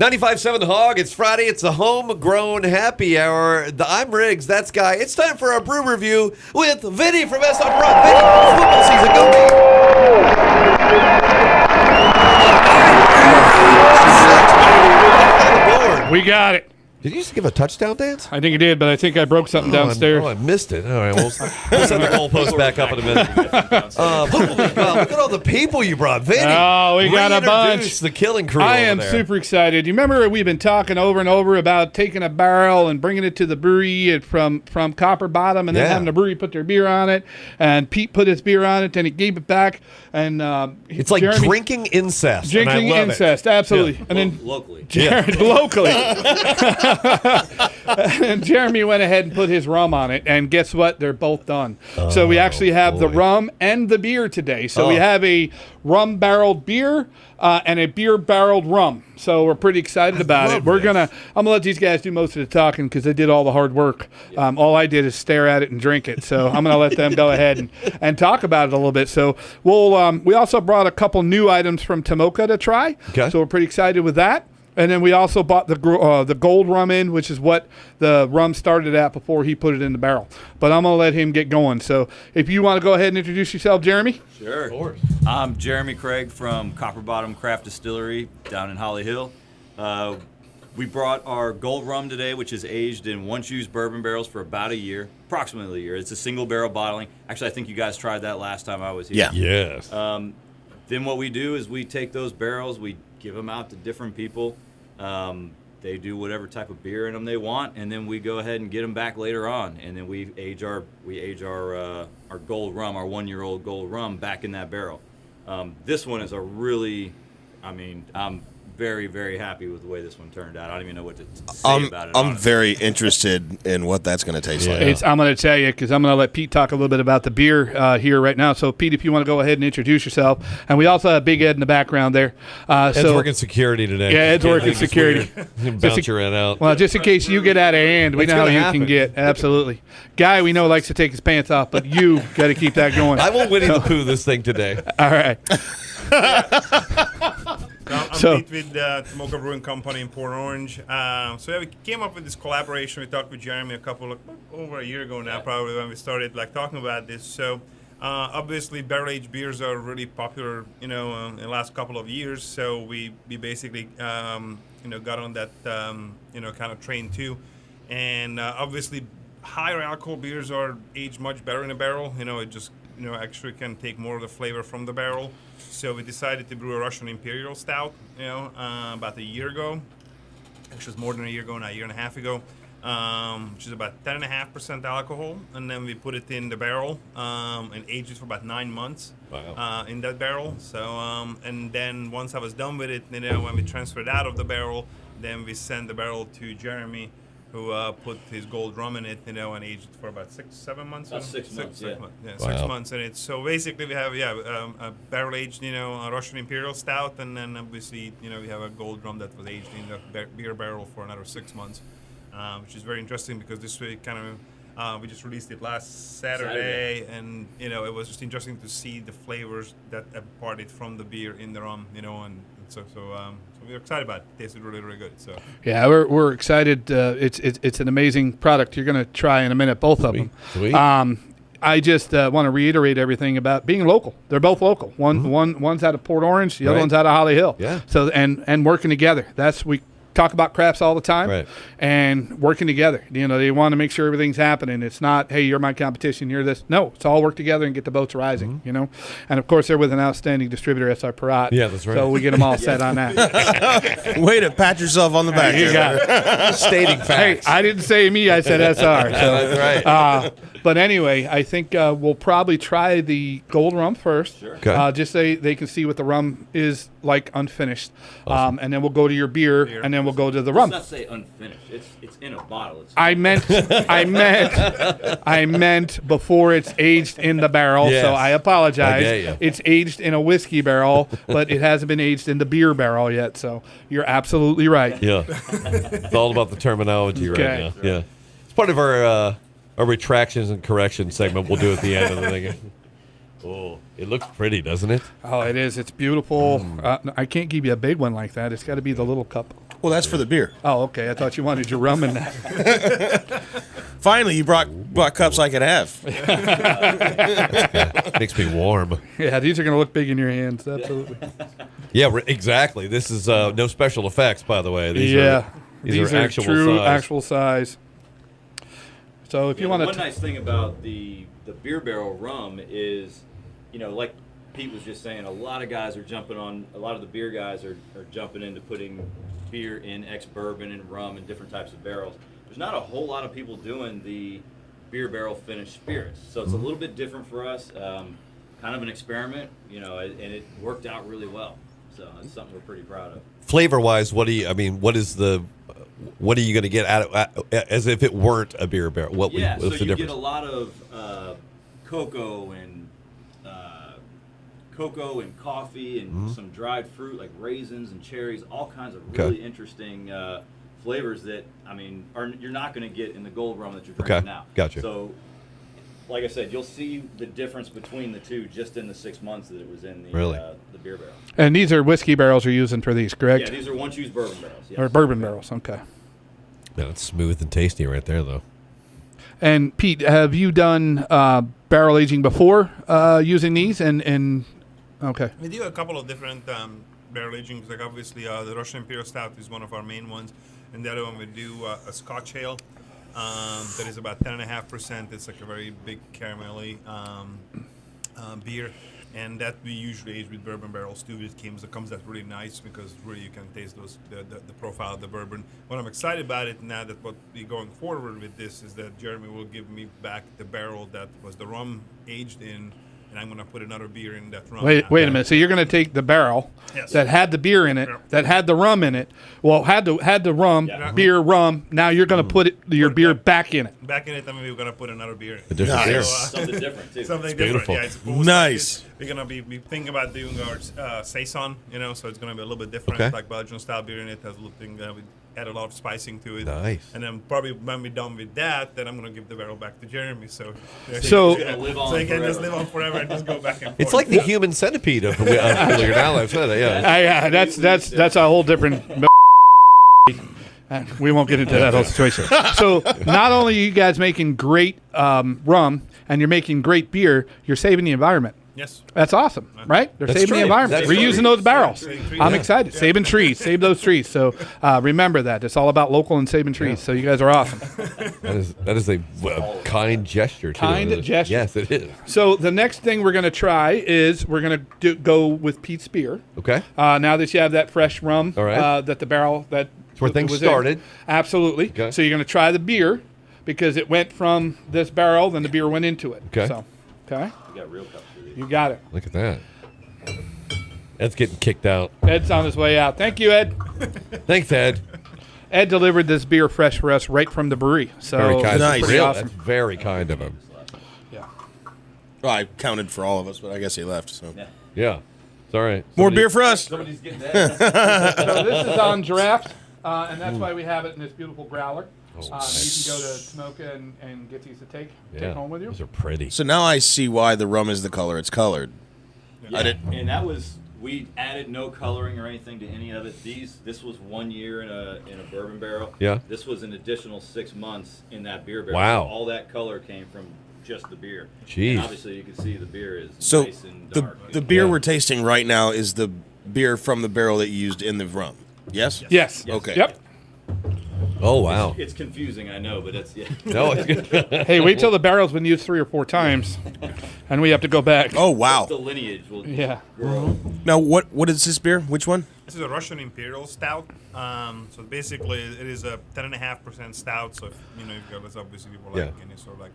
95.7 The Hog. It's Friday. It's a homegrown happy hour. I'm Riggs. That's Guy. It's time for our brew review with Vinny from S on Front. Vinny, football season. Go. We got it. Did you just give a touchdown dance? I think he did, but I think I broke something downstairs. I missed it. All right, we'll set the goalpost back up in a minute. Holy God, look at all the people you brought, Vinny. Oh, we got a bunch. The killing crew. I am super excited. You remember we've been talking over and over about taking a barrel and bringing it to the brewery from Copper Bottom and then having the brewery put their beer on it. And Pete put his beer on it, and he gave it back. And it's like Jeremy, drinking incest. Drinking incest, absolutely. Yeah. And then locally. Locally. And Jeremy went ahead and put his rum on it, and guess what? They're both done. So we actually have the rum and the beer today. So we have a rum barreled beer and a beer barreled rum. So we're pretty excited about it. I'm gonna let these guys do most of the talking because they did all the hard work. All I did is stare at it and drink it. So I'm gonna let them go ahead and talk about it a little bit. So we also brought a couple new items from Tomoka to try. Okay. So we're pretty excited with that. And then we also bought the gold rum in, which is what the rum started at before he put it in the barrel. But I'm going to let him get going. So if you want to go ahead and introduce yourself, Jeremy. Sure. Of course. I'm Jeremy Craig from Copper Bottom Craft Distillery down in Holly Hill. We brought our gold rum today, which is aged in once-used bourbon barrels for about a year, approximately a year. It's a single barrel bottling. Actually, I think you guys tried that last time I was here. Yeah. Yes. Then what we do is we take those barrels, we give them out to different people. They do whatever type of beer in them they want, and then we go ahead and get them back later on. And then we age our gold rum, our 1-year-old gold rum, back in that barrel. This one is I'm very, very happy with the way this one turned out. I don't even know what to say about it. I'm very interested in what that's going to taste like. I'm going to tell you because I'm going to let Pete talk a little bit about the beer here right now. So, Pete, if you want to go ahead and introduce yourself. And we also have Big Ed in the background there. Ed's working security today. Yeah, Ed's working security. Bounce your in out. Well, just in case you get out of hand, we know how you can get. Absolutely. Guy, we know likes to take his pants off, but you got to keep that going. I will Winnie the Pooh this thing today. All right. I'm Pete with Tomoka Brewing Company in Port Orange. We came up with this collaboration. We talked with Jeremy over a year ago now, probably when we started talking about this. So obviously barrel-aged beers are really popular, in the last couple of years. So we basically, got on that, kind of train too. And obviously higher alcohol beers are aged much better in a barrel. It just actually can take more of the flavor from the barrel. So we decided to brew a Russian Imperial Stout, about a year ago. Actually, it was more than a year ago, now a year and a half ago, which is about 10.5% alcohol. And then we put it in the barrel and aged it for about 9 months in that barrel. So, and then once I was done with it, when we transferred out of the barrel, then we sent the barrel to Jeremy, who put his gold rum in it, and aged it for about 6-7 months. About 6 months, 6 months in it. So basically, we have a barrel aged, a Russian Imperial Stout, and then obviously, we have a gold rum that was aged in the beer barrel for another 6 months, which is very interesting because this way we just released it last Saturday, and it was just interesting to see the flavors that imparted from the beer in the rum, and so we're excited about it. It tasted really, really good. So yeah, we're excited. It's an amazing product. You're going to try in a minute, both of them. Sweet. I just want to reiterate everything about being local. They're both local. One's out of Port Orange, the other one's out of Holly Hill. Yeah. So and working together. We talk about crafts all the time, right, and working together. They want to make sure everything's happening. It's not, hey, you're my competition, you're this. No, it's all work together and get the boats rising, And of course, they're with an outstanding distributor, S.R. Parat. Yeah, that's right. So we get them all set on that. Way to pat yourself on the back. You got it. Stating facts. Hey, I didn't say me, I said S.R. So, that's right. But anyway, I think we'll probably try the gold rum first. Sure. Okay. Just so they can see what the rum is like unfinished. Awesome. And then we'll go to your beer, and then we'll go to the rum. Let's not say unfinished. It's in a bottle. I meant before it's aged in the barrel, Yes. so I apologize. I get ya. It's aged in a whiskey barrel, but it hasn't been aged in the beer barrel yet, so you're absolutely right. Yeah. It's all about the terminology right Okay. now. Yeah. It's part of our retractions and corrections segment we'll do at the end of the thing. Oh, it looks pretty, doesn't it? Oh, it is. It's beautiful. I can't give you a big one like that. It's got to be the little cup. Well, that's for the beer. Oh, okay. I thought you wanted your rum in that. Finally, you brought cups I could have. Makes me warm. Yeah, these are going to look big in your hands. Absolutely. Yeah, exactly. This is no special effects, by the way. These These are are actual true size. actual size. So if you want one to, nice thing about the beer barrel rum is, like Pete was just saying, a lot of guys are jumping on. A lot of the beer guys are jumping into putting beer in ex-bourbon and rum and different types of barrels. There's not a whole lot of people doing the beer barrel finished spirits, so it's a little bit different for us. Kind of an experiment, and it worked out really well. So it's something we're pretty proud of. Flavor-wise, what are you going to get as if it weren't a beer barrel? What's So the you difference? get a lot of cocoa and coffee and some dried fruit like raisins and cherries, all kinds of really interesting flavors that you're not going to get in the gold rum that you're drinking now. Gotcha. So, like I said, you'll see the difference between the two just in the 6 months that it was in the beer barrel. and these are whiskey barrels you're using for these, correct? Yeah, these are once used bourbon barrels. Yes. Or bourbon barrels. Okay. Man, it's smooth and tasty right there, though. And Pete, have you done barrel aging before using these? And okay. We do a couple of different barrel agings. Like obviously, the Russian Imperial Stout is one of our main ones, and the other one we do a Scotch ale that is about 10.5%. It's like a very big caramelly beer, and that we usually age with bourbon barrels too. It comes out really nice because really you can taste the profile of the bourbon. What I'm excited about it now that what we're going forward with this is that Jeremy will give me back the barrel that was the rum aged in, and I'm going to put another beer in that rum. Wait a minute. So you're going to take the barrel that had the beer in it, that had the rum in it. Well, had the rum, beer, rum. Now you're going to put your beer back in it. Back in it, I mean, we're going to put another beer in. A different beer. Something different too. Something beautiful. different. Yeah, it's Nice. We're gonna be thinking about doing our saison, so it's gonna be a little bit different. Okay. Like Belgian style beer in it has a little thing that we add a lot of spicing to it. Nice. And then probably when we're done with that, then I'm gonna give the barrel back to Jeremy. So So- It's gonna live on so he can just forever. live on forever and just go back and forth. It's like the human centipede of Earlier Now. I've said it, yeah. Yeah, that's a whole different. We won't get into that whole situation. So not only are you guys making great rum and you're making great beer, you're saving the environment. Yes. That's awesome, right? They're That's saving true. the environment. That's Reusing true. those barrels. Saving trees. I'm Yeah. excited. Saving trees. Save those trees. So remember that. It's all about local and saving trees. So you guys are awesome. That is a kind gesture. Too. Kind gesture. Yes, it is. So the next thing we're going to try is we're going to go with Pete's beer. Okay. Now that you have that fresh rum, All right. that the barrel that where things was in. started. Absolutely. Okay. So you're going to try the beer because it went from this barrel, then the beer went into it. Okay. So, okay. We got real cups for these. You got it. Look at that. Ed's getting kicked out. Ed's on his way out. Thank you, Ed. Thanks, Ed. Ed delivered this beer fresh for us right from the brewery. So Very kind. Nice. Of him. pretty Real- awesome. That's very kind of him. Yeah. Well, I counted for all of us, but I guess he left. So Yeah. It's all right. more beer for us. Somebody's getting that. So this is on draft, and that's why we have it in this beautiful growler. You can go to Tomoka and get these to take home with you. Those are pretty. So now I see why the rum is the color it's colored. Yeah, and that was, we added no coloring or anything to any of it. This was 1 year in a bourbon barrel. Yeah. This was an additional 6 months in that beer barrel. Wow. So all that color came from just the beer. Jeez. And obviously you can see the beer is So nice and the dark. beer Yeah. we're tasting right now is the beer from the barrel that you used in the rum. Yes. Yes. Okay. Yep. Oh, wow. It's confusing, I know, but it's No, it's good. Hey, wait till the barrel's been used 3 or 4 times, and we have to go back. Oh wow. the lineage will Yeah. grow. Now what is this beer? Which one? This is a Russian Imperial Stout. So basically, it is a 10.5% stout. So if, you've got this obviously people like Yeah. any sort of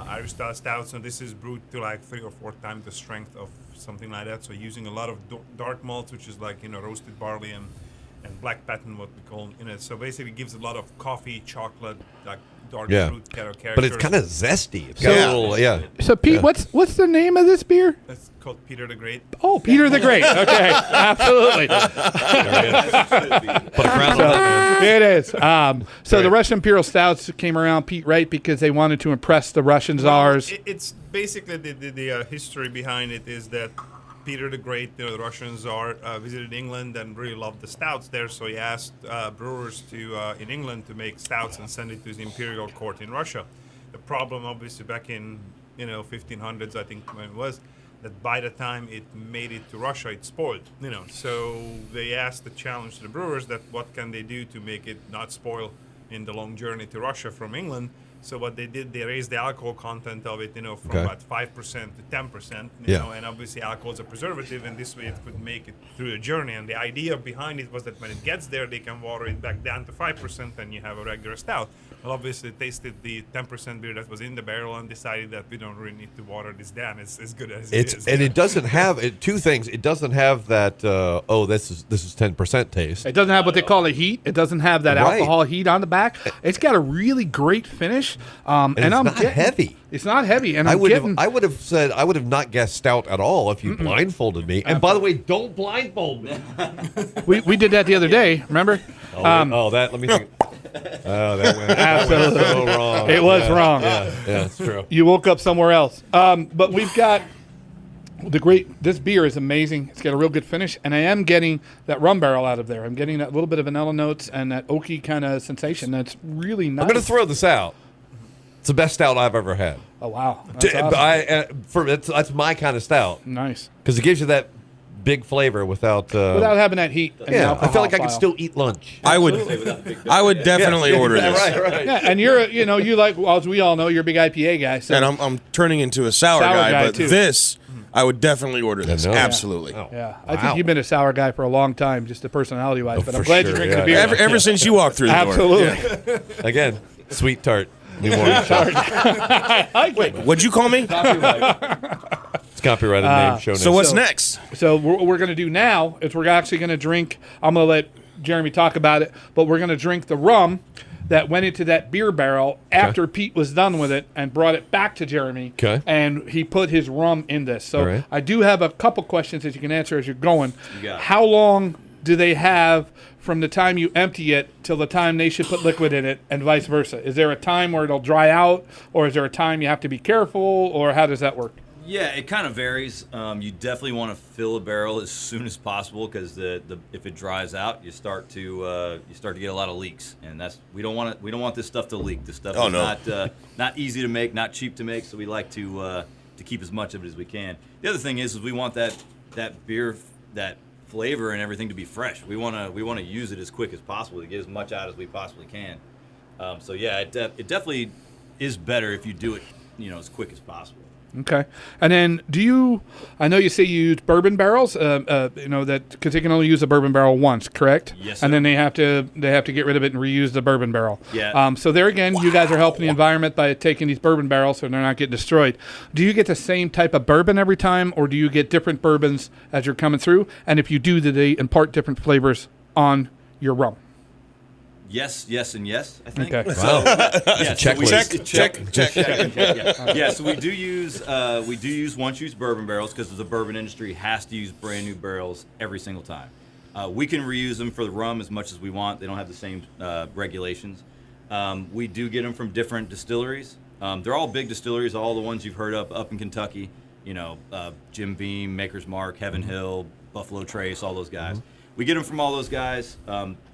Irish style stout. So this is brewed to like 3 or 4 times the strength of something like that. So using a lot of dark malts, which is like roasted barley and black patent, what we call So basically, it gives a lot of coffee, chocolate, like dark Yeah. fruit kind of characters. But it's kind of zesty. It's got a little, yeah. So Pete, Yeah. what's the name of this beer? It's called Peter the Great. Oh, Peter the Great. Okay, absolutely. Put a crown on it. It is. So the Russian Imperial Stouts came around, Pete, right, because they wanted to impress the Russian czars. It's basically the history behind it is that Peter the Great, the Russian Tsar, visited England and really loved the stouts there. So he asked brewers in England to make stouts and send it to his imperial court in Russia. The problem, obviously, back in 1500s, I think when it was, that by the time it made it to Russia, it spoiled. So they asked the challenge to the brewers that what can they do to make it not spoil in the long journey to Russia from England. So what they did, they raised the alcohol content of it, from about 5% to 10%, and obviously alcohol is a preservative, and this way it could make it through the journey. And the idea behind it was that when it gets there, they can water it back down to 5%, and you have a regular stout. Well, obviously, they tasted the 10% beer that was in the barrel and decided that we don't really need to water this down. It's as good as it is. And it doesn't have two things. It doesn't have that this is 10% taste. It doesn't have what they call a heat. It doesn't have that Right. alcohol heat on the back. It's got a really great finish. And it's I'm not heavy. It's not heavy, and I would have not guessed stout at all if you blindfolded me. And by the way, don't blindfold me. we did that the other day. Remember? Let me think. Oh, that went Absolutely. so wrong. It was wrong. Yeah, it's true. You woke up somewhere else. But we've got this beer is amazing. It's got a real good finish, and I am getting that rum barrel out of there. I'm getting that little bit of vanilla notes and that oaky kind of sensation. That's really nice. I'm going to throw this out. It's the best stout I've ever had. Oh wow, that's awesome. That's my kind of stout Nice. because it gives you that big flavor without having that heat. And the I alcohol feel like I can file. still eat lunch. I would definitely order this. Right. Yeah, and you like, well, as we all know, you're a big IPA guy. So And I'm turning into a sour guy, but too. this I would definitely order this. know. Absolutely. Oh, yeah, I think you've been a sour guy for a long time, just the personality wise. But I'm for glad sure, you're drinking yeah. the beer. Ever since you walked through the door. Absolutely. Yeah. Again, sweet tart. New morning shot. Wait, what'd you call me? It's copyrighted name. Show So name. what's next? So what we're going to do now is we're actually going to drink. I'm going to let Jeremy talk about it, but we're going to drink the rum that went into that beer barrel after Pete was done with it and brought it back to Jeremy. Okay. And he put his rum in this. So All right. I do have a couple questions that you can answer as you're going. You got it. How long do they have from the time you empty it till the time they should put liquid in it, and vice versa? Is there a time where it'll dry out, or is there a time you have to be careful, or how does that work? Yeah, it kind of varies. You definitely want to fill a barrel as soon as possible because if it dries out, you start to get a lot of leaks, and we don't want this stuff to leak. This stuff is not easy to make, not cheap to make, so we like to keep as much of it as we can. The other thing is we want that beer, that flavor and everything to be fresh. We want to use it as quick as possible to get as much out as we possibly can. So yeah, it definitely is better if you do it as quick as possible. Okay. And then I know you say you use bourbon barrels, that because they can only use a bourbon barrel once, correct? Yes, sir. And then they have to get rid of it and reuse the bourbon barrel. Yeah. So there again, you guys are helping the environment by taking these bourbon barrels so they're not getting destroyed. Do you get the same type of bourbon every time, or do you get different bourbons as you're coming through? And if you do they impart different flavors on your rum? Yes, and yes, I think. Okay. Wow. Yeah, Check. Yeah, so we do use once-use bourbon barrels because the bourbon industry has to use brand new barrels every single time. We can reuse them for the rum as much as we want. They don't have the same regulations. We do get them from different distilleries. They're all big distilleries, all the ones you've heard of up in Kentucky. Jim Beam, Maker's Mark, Heaven Hill, Buffalo Trace, all those guys. We get them from all those guys.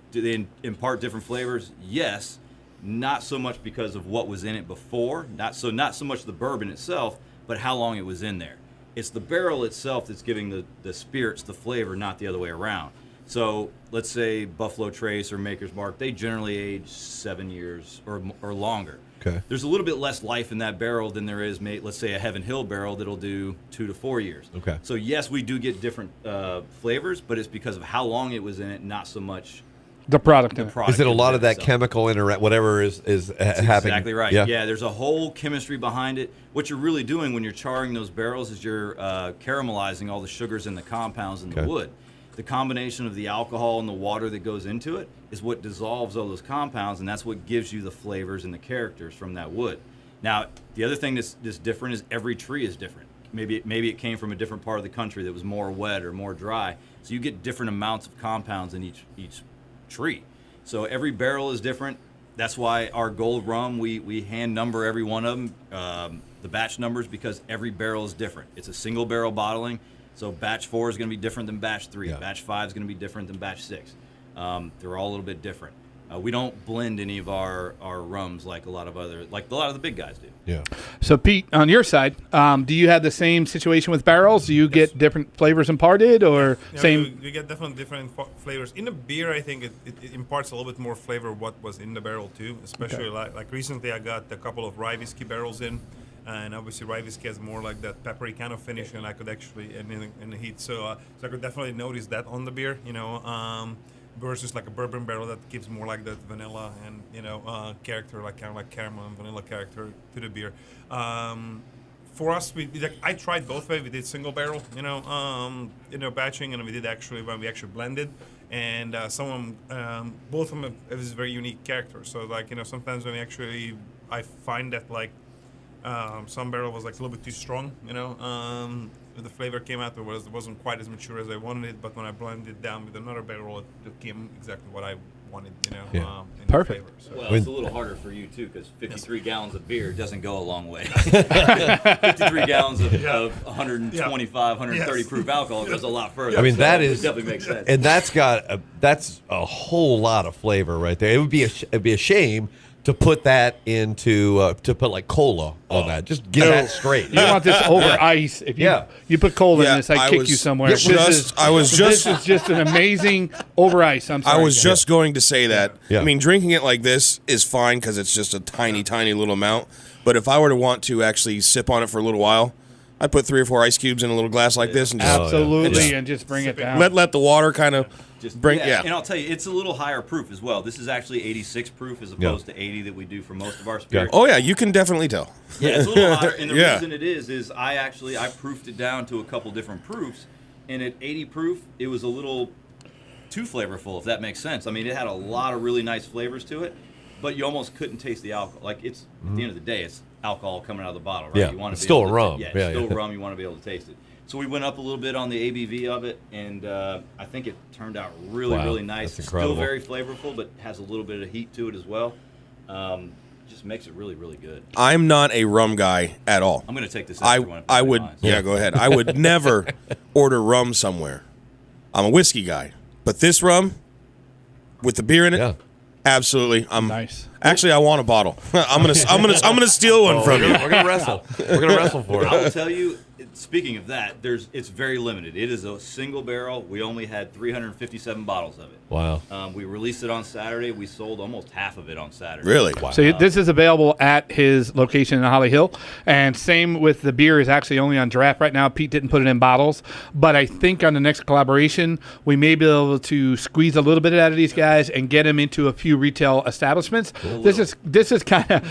Do they impart different flavors? Yes. Not so much because of what was in it before. Not so much the bourbon itself, but how long it was in there. It's the barrel itself that's giving the spirits the flavor, not the other way around. So let's say Buffalo Trace or Maker's Mark, they generally age 7 years or longer. Okay. There's a little bit less life in that barrel than there is, let's say, a Heaven Hill barrel that'll do 2 to 4 years. Okay. So yes, we do get different flavors, but it's because of how long it was in it, not so much The product in it. product. Is it a lot of that itself. chemical whatever is happening? Exactly right. Yeah. Yeah, there's a whole chemistry behind it. What you're really doing when you're charring those barrels is you're caramelizing all the sugars and the compounds in the wood. The combination of the alcohol and the water that goes into it is what dissolves all those compounds, and that's what gives you the flavors and the characters from that wood. Now, the other thing that's different is every tree is different. Maybe it came from a different part of the country that was more wet or more dry, so you get different amounts of compounds in each tree. So every barrel is different. That's why our gold rum, we hand number every one of them, the batch numbers, because every barrel is different. It's a single barrel bottling. So batch 4 is going to be different than batch 3. Yeah. Batch 5 is going to be different than batch 6. They're all a little bit different. We don't blend any of our rums like a lot of the big guys do. Yeah. So, Pete, on your side, do you have the same situation with barrels? Do you get different flavors imparted, or same? We get definitely different flavors. In the beer, I think it imparts a little bit more flavor of what was in the barrel, too. Especially like recently, I got a couple of rye whiskey barrels in. And obviously, rye whiskey has more like that peppery kind of finish, and I could actually, in the heat. So I could definitely notice that on the beer, versus like a bourbon barrel that gives more like that vanilla and character, like kind of like caramel and vanilla character to the beer. For us, I tried both ways. We did single barrel, batching, and we did when we actually blended. And both of them have this very unique character. So like sometimes when I find that like some barrel was like a little bit too strong, the flavor came out, it wasn't quite as mature as I wanted it, but when I blended it down with another barrel, it came exactly what I wanted, in Perfect. flavor. So. Well, it's a little harder for you, too, because 53 gallons of beer doesn't go a long way. 53 gallons of 125, 130 proof alcohol goes a lot further. I mean, so that it is, definitely makes sense. and that's a whole lot of flavor right there. It'd be a shame to put that into to put like cola on that. Just get that straight. You want this over ice. If you put cola in this, I'd kick you somewhere. This is just an amazing over ice. I'm sorry. I was just going to say that. Yeah. I mean, drinking it like this is fine because it's just a tiny, tiny little amount. But if I were to want to actually sip on it for a little while, I'd put 3 or 4 ice cubes in a little glass like this and just absolutely, and just bring it down. let the water kind of bring. And I'll tell you, it's a little higher proof as well. This is actually 86 proof as opposed to 80 that we do for most of our spirits. Oh yeah, you can definitely tell. Yeah, it's a little higher, and the reason it is I proofed it down to a couple different proofs, and at 80 proof, it was a little too flavorful, if that makes sense. I mean, it had a lot of really nice flavors to it, but you almost couldn't taste the alcohol. Like at the end of the day, it's alcohol coming out of the bottle, right? Yeah, You want to it's be still able to rum. Yeah, Yeah, it's still yeah. rum. You want to be able to taste it. So we went up a little bit on the ABV of it, and I think it turned out really, Wow, really nice. that's incredible. Still very flavorful, but has a little bit of heat to it as well. Just makes it really, really good. I'm not a rum guy at all. I'm going to take this. I would Yeah. go ahead. I would never order rum somewhere. I'm a whiskey guy, but this rum with the beer in it, absolutely. I'm nice. Actually, I want a bottle. I'm gonna steal one from you. We're gonna wrestle. We're gonna wrestle for it. I will tell you, speaking of that, it's very limited. It is a single barrel. We only had 357 bottles of it. Wow. We released it on Saturday. We sold almost half of it on Saturday. Really? Wow. So this is available at his location in Holly Hill, and same with the beer is actually only on draft right now. Pete didn't put it in bottles, but I think on the next collaboration we may be able to squeeze a little bit out of these guys and get them into a few retail establishments. This is kind of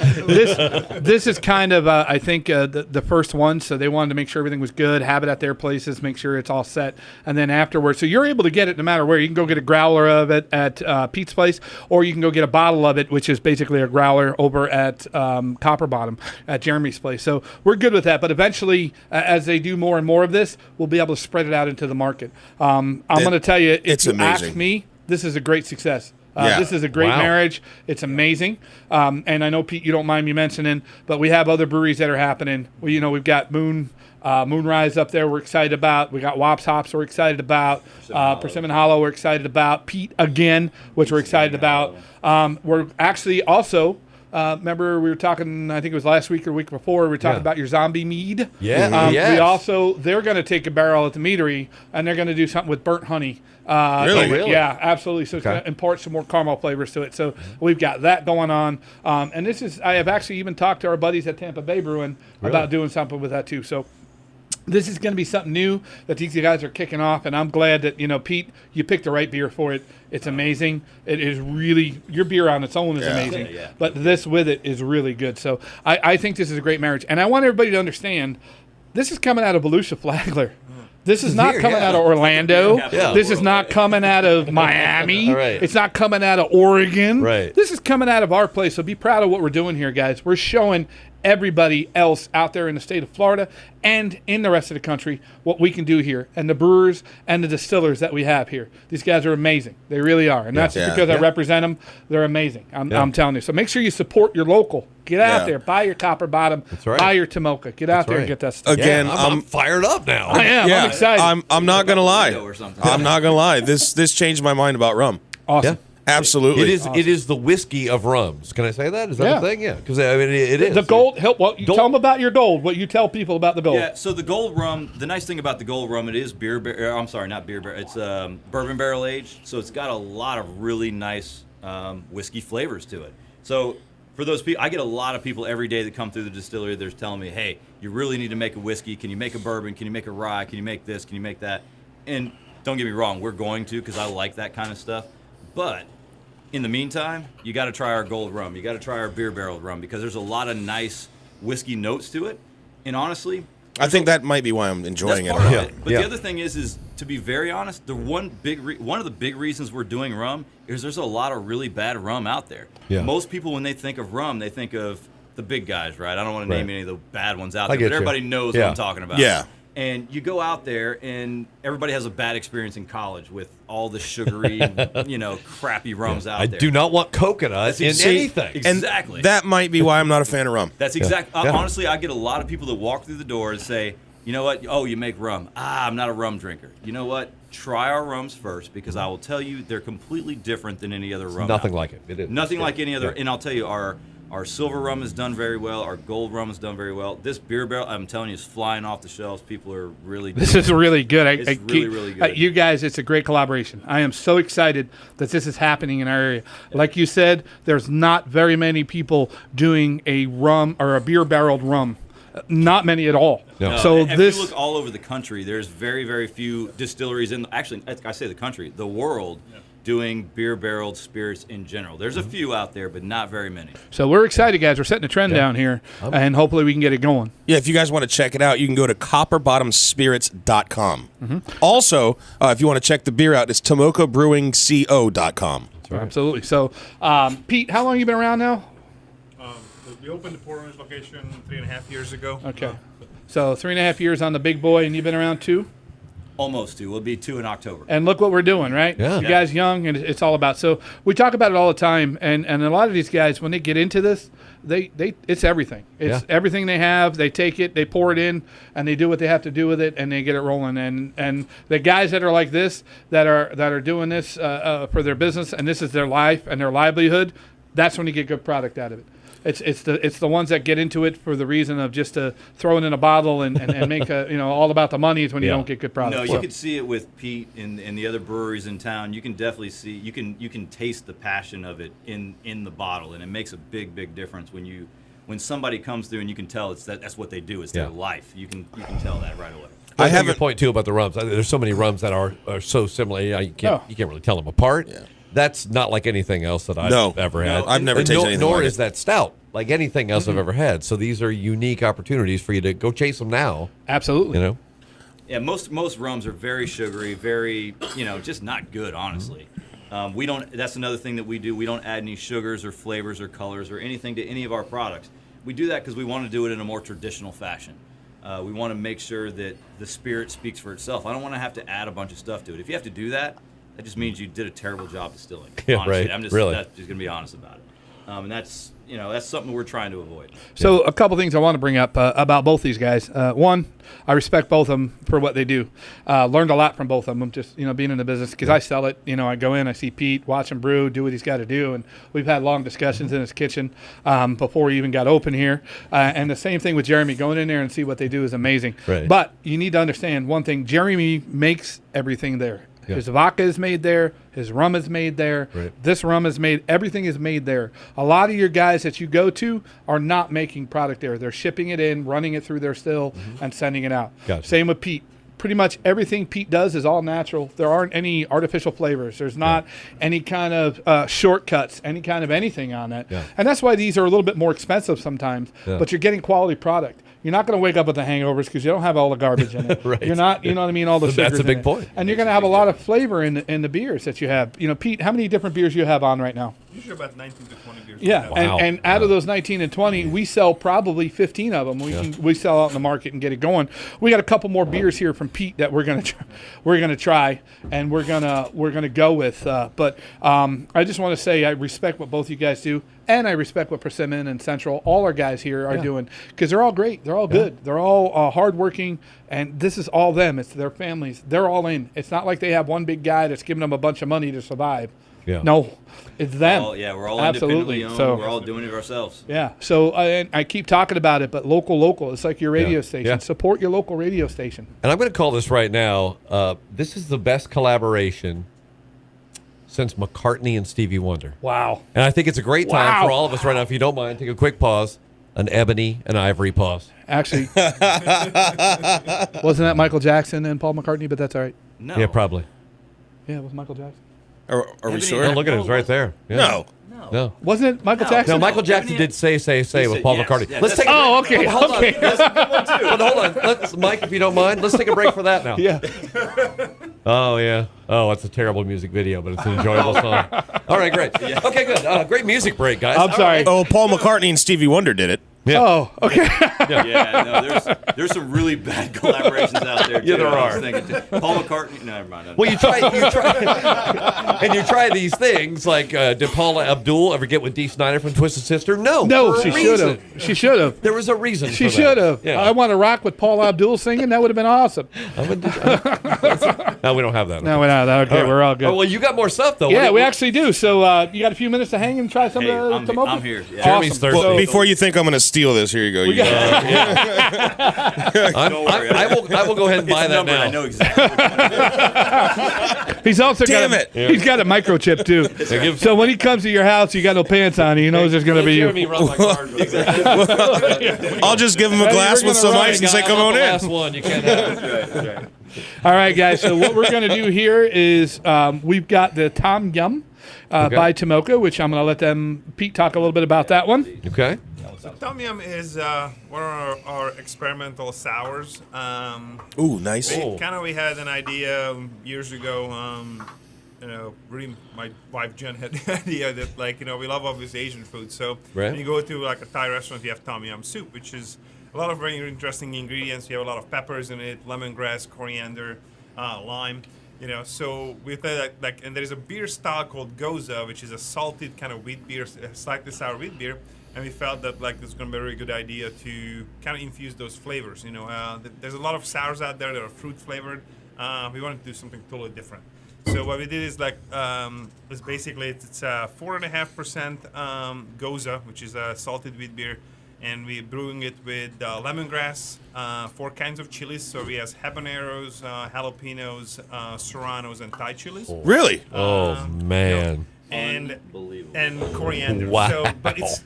I think the first one. So they wanted to make sure everything was good, have it at their places, make sure it's all set, and then afterwards, so you're able to get it no matter where. You can go get a growler of it at Pete's place, or you can go get a bottle of it, which is basically a growler over at Copper Bottom at Jeremy's place. So we're good with that. But eventually, as they do more and more of this, we'll be able to spread it out into the market. I'm going to tell you, if you ask me, this is a great success. This is a great marriage. It's amazing. And I know, Pete, you don't mind me mentioning, but we have other breweries that are happening. We've got Moonrise up there we're excited about. We got Wops Hops we're excited about. Persimmon Hollow we're excited about. Pete again, which we're excited about. We're actually also... remember we were talking, I think it was last week or week before, we were talking about your zombie mead. Yeah. Yes. They're going to take a barrel at the meadery, and they're going to do something with burnt honey. Really? Yeah, absolutely. So it's going to impart some more caramel flavors to it. So we've got that going on. And I have actually even talked to our buddies at Tampa Bay Brewing about doing something with that too. So this is going to be something new that these guys are kicking off, and I'm glad that, Pete, you picked the right beer for it. It's amazing. It is really, your beer on its own is amazing, but this with it is really good. So I think this is a great marriage, and I want everybody to understand this is coming out of Volusia Flagler. This is not coming out of Orlando. This is not coming out of Miami. Right. It's not coming out of Oregon. Right. This is coming out of our place. So be proud of what we're doing here, guys. We're showing everybody else out there in the state of Florida and in the rest of the country what we can do here, and the brewers and the distillers that we have here. These guys are amazing. They really are. And that's just because I represent them. They're amazing. I'm telling you. So make sure you support your local. Get out Yeah. there, buy your Copper Bottom, right. buy your Tomoka. Get out there right. and get that stuff. Again, I'm fired up now. I am. yeah, I'm excited. I'm not gonna lie. Or something. I'm not gonna lie. This changed my mind about rum. Awesome. Yeah. Absolutely. It is the whiskey of rums. Can I say that? Is that Yeah. the thing? Yeah, because I mean it is The gold. What you Gold- tell them about your gold. What you tell people about the gold. Yeah, so the gold rum, the nice thing about the gold rum, it is I'm sorry, not beer barrel. It's bourbon barrel aged, so it's got a lot of really nice whiskey flavors to it. So for those people, I get a lot of people every day that come through the distillery. They're telling me, hey, you really need to make a whiskey. Can you make a bourbon? Can you make a rye? Can you make this? Can you make that? And don't get me wrong, we're going to, because I like that kind of stuff. But in the meantime, you got to try our gold rum. You got to try our beer barreled rum, because there's a lot of nice whiskey notes to it. And honestly, I think that might be why I'm enjoying that's it. part a of lot. it. But the other thing is to be very honest, the one of the big reasons we're doing rum is there's a lot of really bad rum out there. Yeah. Most people, when they think of rum, they think of the big guys, right? I don't want to name Right. any of the bad ones out I there, get but you. everybody knows Yeah. what I'm talking about. Yeah. And you go out there, and everybody has a bad experience in college with all the sugary, crappy rums out I there. do not want coconut in See, anything. And Exactly. that might be why I'm not a fan of rum. That's exactly. Yeah. Honestly, I get a lot of people that walk through the door and say, you know what? Oh, you make rum. I'm not a rum drinker. You know what? Try our rums first, because I will tell you they're completely different than any other rum. Nothing out like it. It is. Nothing Yeah. like any other. Yeah. And I'll tell you, our silver rum is done very well. Our gold rum is done very well. This beer barrel, I'm telling you, is flying off the shelves. People are really. This is really good. It's really good. You guys, it's a great collaboration. I am so excited that this is happening in our area. Like you said, there's not very many people doing a rum or a beer barreled rum. Not many at all. No. So if this you look all over the country, there's very, very few distilleries actually, I say the country, the world, doing beer barreled spirits in general. There's a few out there, but not very many. So we're excited, guys. We're setting a trend down here, and hopefully we can get it going. Yeah, if you guys want to check it out, you can go to copperbottomspirits.com. Also, if you want to check the beer out, it's tomokabrewingco.com. Absolutely. So, Pete, how long have you been around now? We opened the Port Orange location 3.5 years ago. Okay. So 3.5 years on the big boy, and you've been around 2? Almost 2. We'll be 2 in October. And look what we're doing, right? Yeah. You guys young, and it's all about. So we talk about it all the time, and a lot of these guys, when they get into this, they it's everything. It's everything they have. They take it, they pour it in, and they do what they have to do with it, and they get it rolling. And the guys that are like this, that are doing this for their business, and this is their life and their livelihood, that's when you get good product out of it. It's the ones that get into it for the reason of just to throw it in a bottle and make all about the money is when you don't get good product. No, So- you can see it with Pete and the other breweries in town. You can definitely see, you can taste the passion of it in the bottle, and it makes a big difference when somebody comes through and you can tell that's what they do. It's their life. You can tell that right away. I have a point too about the rums. There's so many rums that are so similar. You can't really tell them apart. Yeah. That's not like anything else that I've ever had. I've never tasted anything Nor like is it. that stout like anything else I've ever had. So these are unique opportunities for you to go chase them now. Absolutely. You know. Yeah, most rums are very sugary, very just not good, honestly. We don't. That's another thing that we do. We don't add any sugars or flavors or colors or anything to any of our products. We do that because we want to do it in a more traditional fashion. We want to make sure that the spirit speaks for itself. I don't want to have to add a bunch of stuff to it. If you have to do that, that just means you did a terrible job distilling. Yeah, honestly. right. That's just gonna be honest about it. And that's something we're trying to avoid. So a couple things I want to bring up about both these guys. One, I respect both of them for what they do. Learned a lot from both of them, just being in the business, because I sell it. I go in, I see Pete, watch him brew, do what he's got to do, and we've had long discussions in his kitchen before he even got open here. And the same thing with Jeremy. Going in there and see what they do is amazing. Right. But you need to understand one thing: Jeremy makes everything there. Yeah. His vodka is made there. His rum is made there. Right. This rum is made. Everything is made there. A lot of your guys that you go to are not making product there. They're shipping it in, running it through their still, and sending it out. Gotcha. Same with Pete. Pretty much everything Pete does is all natural. There aren't any artificial flavors. There's not any kind of shortcuts, any kind of anything on it. Yeah. And that's why these are a little bit more expensive sometimes, Yeah. but you're getting quality product. You're not going to wake up with the hangovers because you don't have all the garbage in it. Right. You're not, you know what I mean, all the That's sugars a big in it. point. And you're going to have a lot of flavor in the beers that you have. Pete, how many different beers you have on right now? Usually about 19 to 20 beers. Yeah, Wow. and out of those 19 and 20, we sell probably 15 of them. We sell out in the market and get it going. We got a couple more beers here from Pete that we're gonna try, and we're gonna go with. But I just want to say I respect what both you guys do, and I respect what Persimmon and Central, all our guys here are doing, because they're all great. They're all good. They're all hardworking, and this is all them. It's their families. They're all in. It's not like they have one big guy that's giving them a bunch of money to survive. Yeah. No, it's them. We're all Absolutely. independently owned. So We're all doing it ourselves. yeah. So I keep talking about it, but local. It's like your radio station. Yeah. Support your local radio station. And I'm going to call this right now. This is the best collaboration since McCartney and Stevie Wonder. Wow. And I think it's a great time Wow. for all of us right now. If you don't mind, take a quick pause. An ebony and ivory pause. Actually, wasn't that Michael Jackson and Paul McCartney? But that's all right. No. Yeah, probably. Yeah, it was Michael Jackson. Are we Ebony- sure? No, look at it. It's right there. Yeah. No. No. Wasn't it Michael No. Jackson? No, Michael Jackson Ebony- did say with said Paul yes, McCartney. yes. Let's take. Oh, okay. Hold on. Okay. That's a good one too. But hold on. Let's, Mike, if you don't mind, let's take a break for that now. Yeah. Oh, yeah. Oh, it's a terrible music video, but it's an enjoyable song. All right, great. Okay, good. Great music break, guys. I'm sorry. Oh, Paul McCartney and Stevie Wonder did it. Yeah. Oh, okay. Yeah, no, there's some really bad collaborations out there. Too, Yeah, there I was are. thinking, too. Paul McCartney. No, never mind. Well, you try, and you try these things like did Paula Abdul ever get with Dee Snider from Twisted Sister? No. No, for a she should reason. have. She should have. There was a reason. She for that. should have. Yeah. I want to rock with Paul Abdul singing. That would have been awesome. No, we don't have that. No, we're not. Okay, we're all good. Oh, well, you got more stuff though. Yeah, What- we actually do. So you got a few minutes to hang and try some Hey, of the Tomoka? I'm here. Yeah. Jeremy's Awesome. thirsty. So- Well, before you think I'm going to steal this, here you go. You I will go ahead and buy It's that numbered. now. I know exactly. He's also Damn got it. He's got a microchip too. So when he comes to your house, you got no pants on. He knows there's going to be Jeremy you. run my card. I'll just give him a glass you're with gonna some run, ice and Guy, say, I come want on the in. last one. You can't have it. All right, guys. So what we're going to do here is we've got the Tom Yum by Tomoka, which I'm going to let Pete talk a little bit about that one. Okay. So Tom Yum is one of our experimental sours. Ooh, nice. We had an idea years ago. Really, my wife Jen had the idea that, we love obviously Asian food. So Right. when you go to like a Thai restaurant, you have Tom Yum soup, which is a lot of very interesting ingredients. You have a lot of peppers in it, lemongrass, coriander, lime. So we thought and there is a beer style called Goza, which is a salted kind of wheat beer, slightly sour wheat beer. And we felt that this is going to be a very good idea to kind of infuse those flavors. There's a lot of sours out there that are fruit flavored. We wanted to do something totally different. So what we did is it's basically it's 4.5% Goza, which is a salted wheat beer, and we're brewing it with lemongrass, 4 kinds of chilies. So we have habaneros, jalapenos, serranos, and Thai chilies. Really? Oh man. And Unbelievable. and coriander. Wow. So, but it's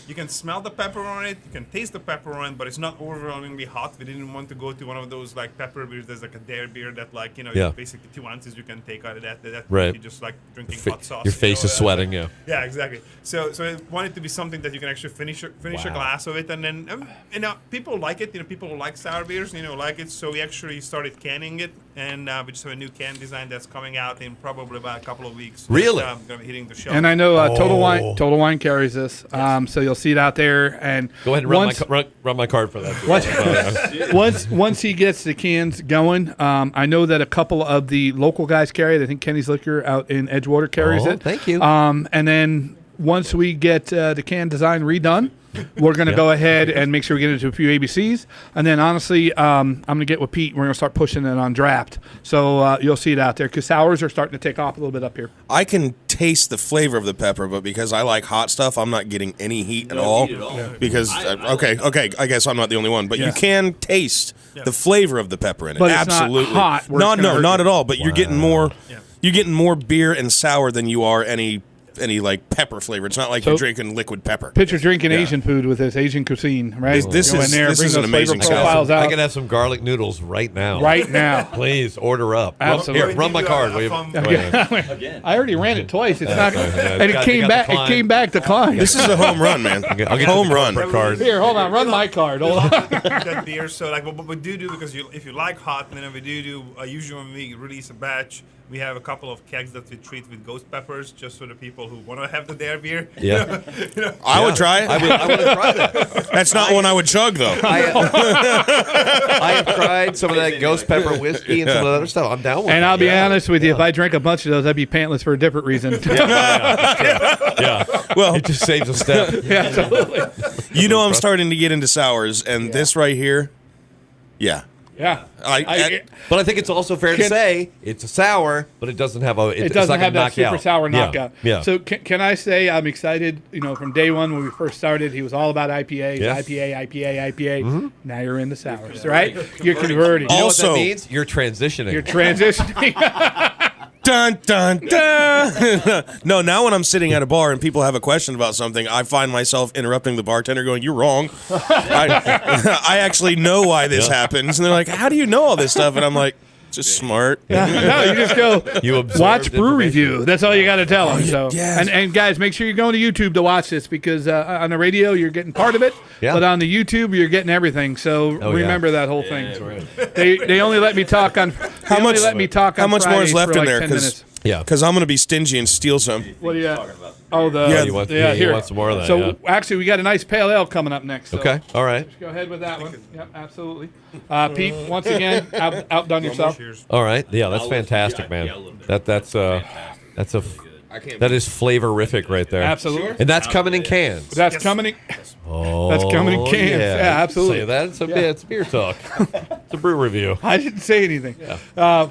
you can smell the pepper on it, you can taste the pepper on it, but it's not overwhelmingly hot. We didn't want to go to one of those pepper beers. There's a dare beer that Yeah. basically 2 ounces you can take out of that. Right. You just drinking Fa- hot sauce. Your face is sweating. Yeah. Yeah, exactly. So I want it to be something that you can actually finish a glass of it, and then people like it. People who like sour beers, like it. So we actually started canning it, and we just have a new can design that's coming out in probably about a couple of weeks. Really? Going to be hitting the shelf. And I know Total Wine carries this, so you'll see it out there. And Go ahead and run my card for that. once he gets the cans going, I know that a couple of the local guys carry it. I think Kenny's Liquor out in Edgewater carries it. Thank you. And then once we get the can design redone, we're going to go ahead and make sure we get into a few ABCs. And then, honestly, I'm going to get with Pete. We're going to start pushing it on draft. So you'll see it out there because sours are starting to take off a little bit up here. I can taste the flavor of the pepper, but because I like hot stuff, I'm not getting any heat at all. heat at all. Yeah. Because okay, I guess I'm not the only one, but Yeah. you can taste the flavor of the pepper in it. But it's not Absolutely, hot where it's No, gonna hurt not you. at all. But you're getting more. You're getting more beer and sour than you are any pepper flavor. It's not like you're drinking liquid pepper. Picture drinking Asian food with this Asian cuisine, right? This Go in is- there, this bring is an those flavor amazing salad. profiles I out can have some garlic noodles right now. right now. Please order up. Absolutely. Here, run my card. will you? Again. I already ran it twice. It's not, and it got- came got back. declined. It came back declined. This is a home run, man. I'll get home you the run. corporate card. Here, hold on. Run my card. Hold on. That beer. So what we do because if you like hot, then we do usually when we release a batch, We have a couple of kegs that we treat with ghost peppers, just for the people who want to have their beer. Yeah. I would try it. I want to try that. That's not one I would chug, though. I have tried some of that ghost pepper whiskey and some of the other stuff. I'm down with it. And I'll be honest with you, if I drank a bunch of those, I'd be pantless for a different reason. Yeah. Well, It just saves a step. Yeah, absolutely. you know I'm starting to get into sours, and this right here, yeah. Yeah. But I think it's also fair to say it's a sour, but it doesn't have a. It doesn't have that super sour knockout. Yeah. So can I say I'm excited? You know, from day one when we first started, he was all about IPAs, Yeah. IPA. Now you're into sours, right? You're converting. You know what Also- that means? You're transitioning. You're transitioning. Dun, dun, dun. No, now when I'm sitting at a bar and people have a question about something, I find myself interrupting the bartender going, "You're wrong." I actually know why this happens. And they're like, "How do you know all this stuff?" And I'm like, just smart. No, you just go You absorbed watch Brew information. Review. That's all you got to tell them. So, yes. and guys, make sure you're going to YouTube to watch this because on the radio you're getting part of it, Yeah. but on the YouTube you're getting everything. So Oh, remember that whole thing. They only let me talk on. How much more is left in there? Because Yeah. Because I'm going to be stingy and steal some. what do you got? Oh, the Yeah, you want- yeah, you here. want some more of that, So yeah. actually, we got a nice pale ale coming up next. So Okay. All right. Go ahead with that one. Yep, absolutely. Pete, once again, outdone yourself. Cheers. All right. Yeah, that's fantastic, man. That's a that is flavorific right there. Absolutely. And that's coming in cans. That's coming in. Oh, That's coming in cans. Yeah, absolutely. Say that. It's beer talk. It's a brew review. I didn't say anything.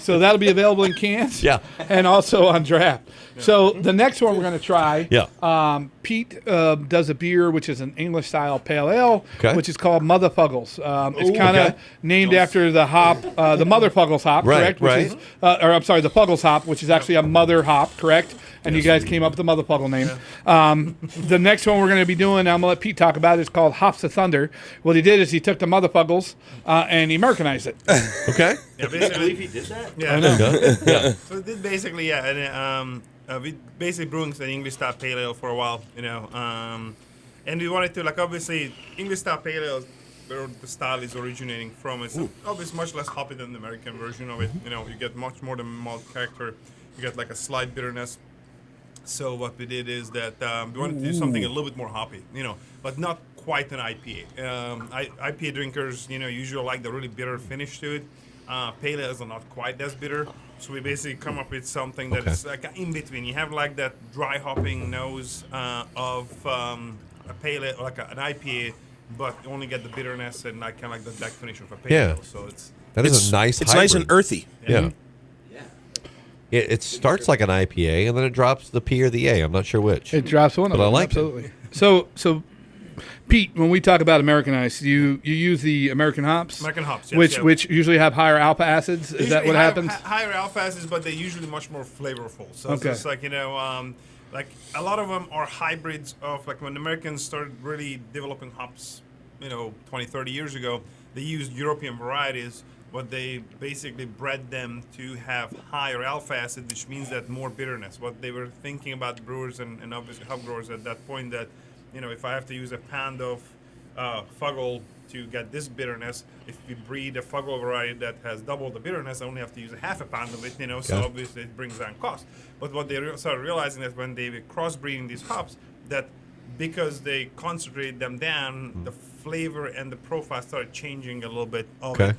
So that'll be available in cans. Yeah. And also on draft. So the next one we're going to try. Yeah. Pete does a beer which is an English style pale ale, Okay. which is called Motherfuggles. It's kind of named after the hop, the Motherfuggles hop, Right, correct? Which right. is, or I'm sorry, the Fuggles hop, which is actually a mother hop, correct? And you guys came up with the Motherfuggle name. The next one we're going to be doing, I'm going to let Pete talk about it, is called Hops of Thunder. What he did is he took the Motherfuggles and he Americanized it. Okay. Yeah, I believe basically. he did that. Yeah. So it did basically, yeah, and we basically brewing an English style pale ale for a while, and we wanted to, like, obviously English style pale ale, where the style is originating from, is obviously much less hoppy than the American version of it. You get much more the malt character, you get like a slight bitterness. So what we did is that we wanted to do something a little bit more hoppy, but not quite an IPA. IPA drinkers, usually like the really bitter finish to it. Pale ales are not quite as bitter, so we basically come up with something that is like in between. You have like that dry hopping nose of a pale ale, like an IPA, but you only get the bitterness and like kind of like the black finish of a pale Yeah. ale. So it's That is a nice. It's nice and hybrid. earthy. Yeah. It starts like an IPA and then it drops the P or the A. I'm not sure which. It drops one of But I them. like it. absolutely. So, Pete, when we talk about Americanized, you use the American hops, American hops, yes, which yeah. usually have higher alpha acids. Is that usually what happens? Higher alpha acids, but they're usually much more flavorful. So Okay. it's just like, like a lot of them are hybrids of, like, when Americans started really developing hops, 20, 30 years ago, they used European varieties, but they basically bred them to have higher alpha acid, which means that more bitterness. What they were thinking about brewers and obviously hop growers at that point, that, if I have to use a pound of Fuggle to get this bitterness, if we breed a Fuggle variety that has double the bitterness, I only have to use a half a pound of it, so obviously it brings down cost. But what they started realizing that when they were crossbreeding these hops, that because they concentrated them down, the flavor and the profile started changing a little bit of it,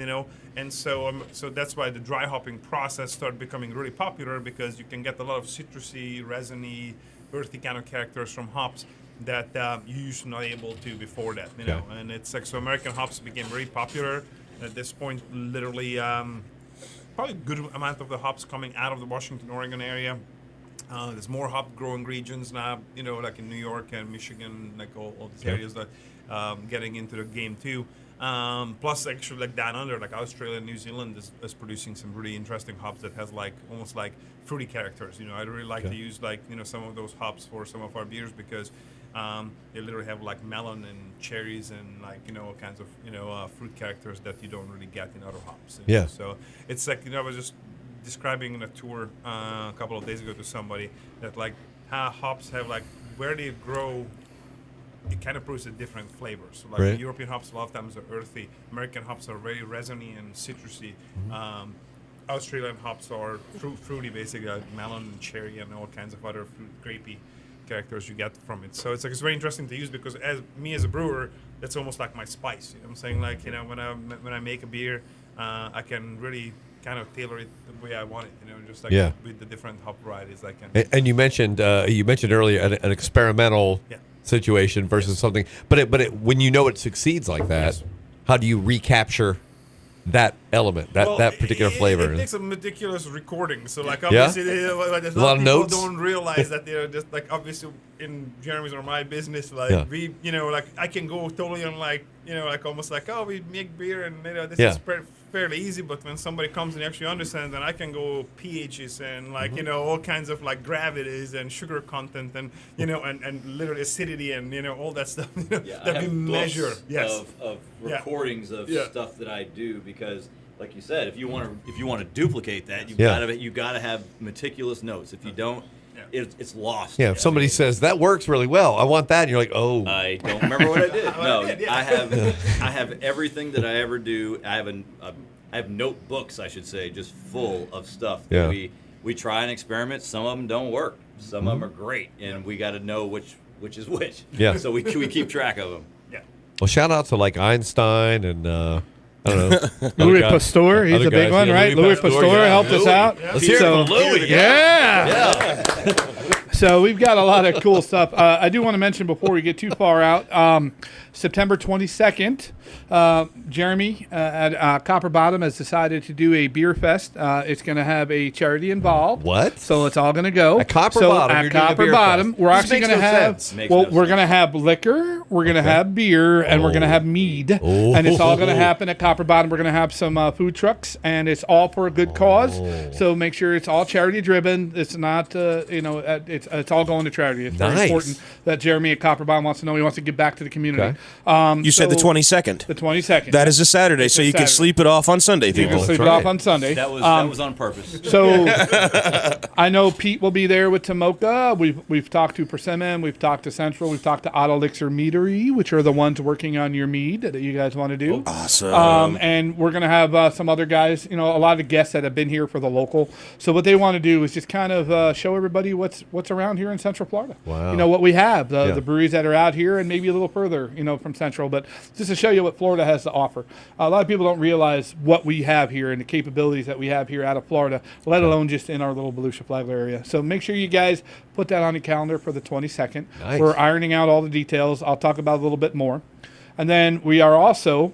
and so that's why the dry hopping process started becoming really popular, because you can get a lot of citrusy, resiny, earthy kind of characters from hops that you used to not able to before that, and it's like, so American hops became very popular at this point. Literally, probably a good amount of the hops coming out of the Washington, Oregon area. There's more hop growing regions now, like in New York and Michigan, like all these areas that getting into the game too. Plus, actually, like down under, like Australia and New Zealand is producing some really interesting hops that has like almost like fruity characters. I'd really like to use like some of those hops for some of our beers, because they literally have like melon and cherries and like all kinds of fruit characters that you don't really get in other hops. Yeah. So it's like I was just describing in a tour a couple of days ago to somebody that like how hops have like where they grow, it kind of produces different flavors. So like Right. European hops a lot of times are earthy. American hops are very resiny and citrusy. Australian hops are fruity, basically, melon, and cherry, and all kinds of other grapey characters you get from it. So it's like it's very interesting to use because as a brewer, that's almost like my spice. You know what I'm saying? Like, you know, when I make a beer, I can really kind of tailor it the way I want it. You know, just like with the different hop varieties I can. And you mentioned earlier an experimental situation versus something, but when you know it succeeds like that, how do you recapture that element, that particular flavor? It takes a meticulous recording. So like obviously, like, a lot of notes. People don't realize that they're just like obviously in Jeremy's or my business. Like we, you know, like I can go totally on like, you know, like almost like, oh, we make beer and, you know, this is fairly easy. But when somebody comes and actually understands, then I can go pHs and like, you know, all kinds of like gravities and sugar content and, you know, and literally acidity and, you know, all that stuff, you know, that we measure. Of recordings of stuff that I do because, like you said, if you want to duplicate that, you've got to have meticulous notes. If you don't, it's lost. Yeah, if somebody says that works really well, I want that, and you're like, oh, I don't remember what I did. No, I have everything that I ever do. I have notebooks, I should say, just full of stuff that we try and experiment. Some of them don't work. Some of them are great, and we got to know which is which. Yeah. So we keep track of them. Yeah. Well, shout out to like Einstein and. I don't know. Louis Pasteur, he's a big one, right? Louis Pasteur helped us out. Let's hear it for Louis. Yeah. So we've got a lot of cool stuff. I do want to mention before we get too far out, September 22nd, Jeremy at Copper Bottom has decided to do a beer fest. It's going to have a charity involved. What? So it's all going to go. At Copper Bottom, at you're doing a Copper beer Bottom, fest. we're This actually makes going to no have. sense. We're going to have liquor, we're going to have beer, and we're going to have mead, and it's all going to happen at Copper Bottom. We're going to have some food trucks, and it's all for a good cause. So make sure it's all charity driven. It's not, it's all going to charity. It's very important that Jeremy at Copper Bottom wants to know. He wants to give back to the community. Okay. You said the 22nd. The 22nd. That is a Saturday, so you can sleep it off on Sunday, You people. can sleep it off on Sunday. That was on purpose. So I know Pete will be there with Tomoka. We've talked to Persimmon. We've talked to Central. We've talked to Auto Elixir Meadery, which are the ones working on your mead that you guys want to do. Awesome. And we're going to have some other guys, you know, a lot of guests that have been here for the local. So what they want to do is just kind of show everybody what's around here in Central Florida. Wow. You know, what we have, the breweries that are out here and maybe a little further, you know, from Central. But just to show you what Florida has to offer. A lot of people don't realize what we have here and the capabilities that we have here out of Florida, let alone just in our little Volusia Flagler area. So make sure you guys put that on your calendar for the 22nd. Nice. We're ironing out all the details. I'll talk about it a little bit more. And then we are also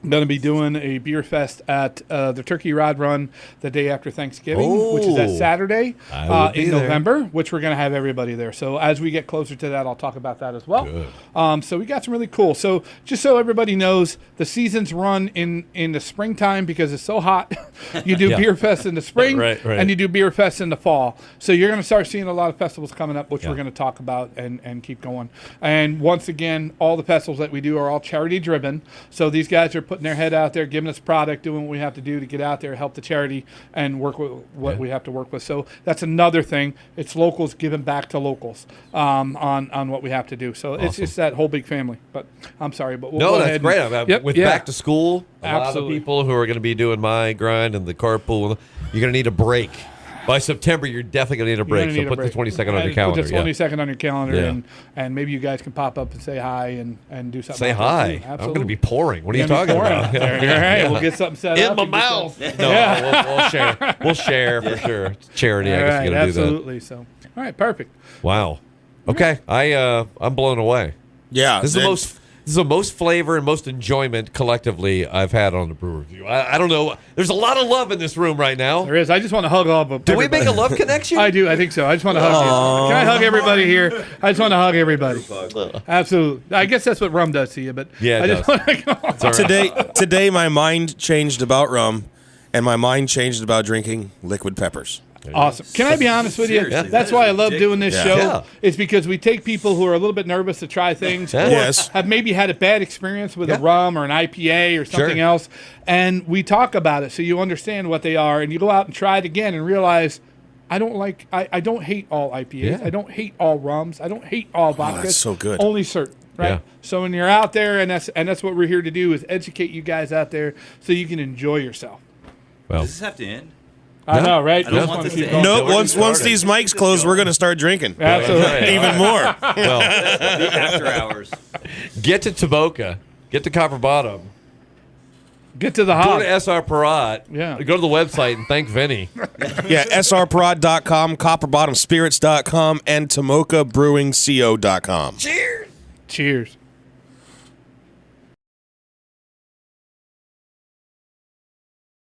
going to be doing a beer fest at the Turkey Rod Run the day after Thanksgiving, which is that Saturday in November, which we're going to have everybody there. So as we get closer to that, I'll talk about that as well. So we got some really cool. So just so everybody knows, the seasons run in the springtime because it's so hot. You do beer fest in the spring, and you do beer fest in the fall. So you're going to start seeing a lot of festivals coming up, which we're going to talk about and keep going. And once again, all the festivals that we do are all charity driven. So these guys are putting their head out there, giving us product, doing what we have to do to get out there, help the charity, and work with what we have to work with. So that's another thing. It's locals giving back to locals on what we have to do. So it's just that whole big family. But I'm sorry, but we'll go ahead. Great. With back to school, a lot of people who are going to be doing my grind and the carpool, you're going to need a break. By September, you're definitely going to need a break. So put the 22nd on your calendar. Put the 22nd on your calendar, and maybe you guys can pop up and say hi and do something. Say hi. I'm going to be pouring. What are you talking about? All right, we'll get something set up. In my mouth. No, we'll share. We'll share for sure. It's charity. I guess you're going to do that. Absolutely. So, all right, perfect. Wow. Okay, I'm blown away. Yeah. This is the most flavor and most enjoyment collectively I've had on the Brew Review. I don't know. There's a lot of love in this room right now. There is. I just want to hug all of them. Do we make a love connection? I do. I think so. I just want to hug you. Can I hug everybody here? I just want to hug everybody. Absolutely. I guess that's what rum does to you, but I just want to Today, my mind changed about rum, and my mind changed about drinking liquid peppers. Awesome. Can I be honest with you? That's why I love doing this show. Yeah. It's because we take people who are a little bit nervous to try things or have maybe had a bad experience with a rum or an IPA or something else, and we talk about it so you understand what they are, and you go out and try it again and realize I don't hate all IPAs. I don't hate all rums. I don't hate all vodkas. That's so good. Only certain. Right. Yeah. So when you're out there, and that's what we're here to do is educate you guys out there so you can enjoy yourself. Well, Does this have to end? I know, right? I don't Just want wanna this keep to going. end. Nope. Once these mics close, we're gonna start drinking. Absolutely. Even more. well, The after hours. get to Tomoka. Get to Copper Bottom. Get to the Go hog. to SR Parat. Yeah. Go to the website and thank Vinny. Yeah, srprod.com, copperbottomspirits.com, and tomokabbrewingco.com. Cheers.